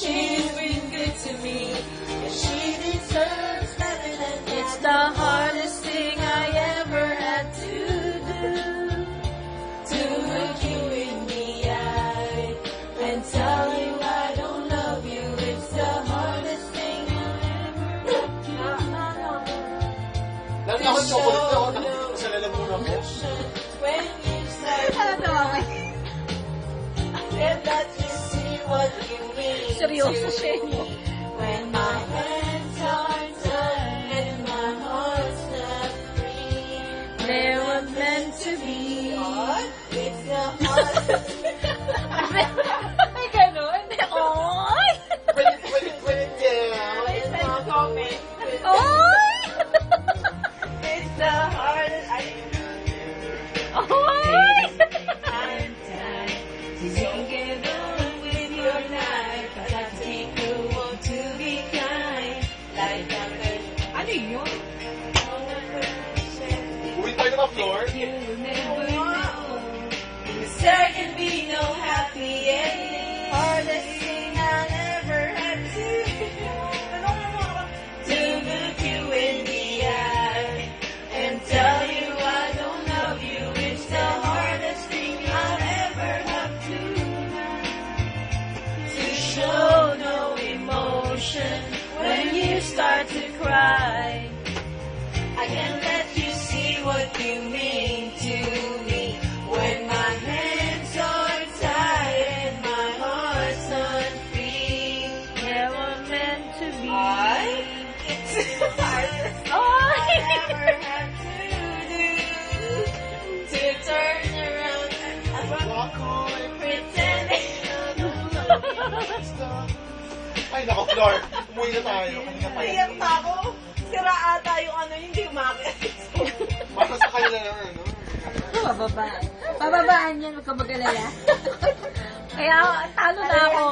She's been good to me, and she deserves better than that. It's the hardest thing I ever had to do, to look you in the eye and tell you I don't love you. It's the hardest thing I ever Lalo ako yung chocolate ako, nakikita ko sa lalamunan mo. when you start and that you see what you mean. Seryoso to siya, me. When my hands are tied and my heart's not free. They were meant to be. It's the hardest. Ay, gano'n. Oy! Wait, yeah. It's the comment. Oy! It's the hardest. Oy! I'm tired. You can get on with your life, but I think you want to be kind. Like I'm Ano yun? Uwi tayo na floor. there can be no happy ending. Hardest thing I ever had to look you in the eye and tell you I don't love you. It's the hardest thing I'll ever have to show no emotion when you start to cry. I can let you see what you mean to me when my hands are tied and my heart's not free. Yeah, we're meant to be. It's the hardest I ever had to do to turn around and walk on and pretend I don't love you. Ay, nako, floor. Umuwi na tayo. Kanina pa Iyak yan. na ako. Sira ata yung ano, hindi umakit. Para sa kanila lang, ano? Bababaan. Bababaan yan, huwag ka mag-alala. Kaya, talo na ako.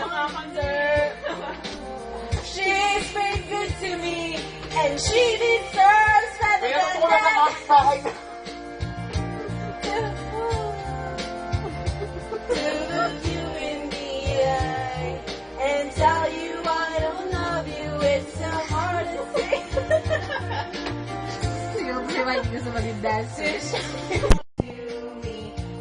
She's been good to me, and she deserves better Kaya than naman ko lang that. nakakasahay na. To look you in the eye and tell you I don't love you. It's the hardest thing. Si Mike gusto maging dancer.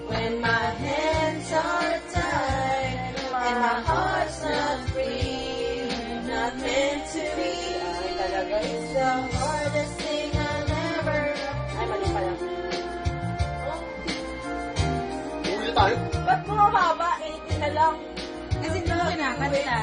When my hands are tied and my heart's not free, not meant to be. It's the hardest thing I'll ever. Ay, mali pala. Uwi na tayo. Ba't bumababa? 18 na lang. Kasi hindi mo kinakanta.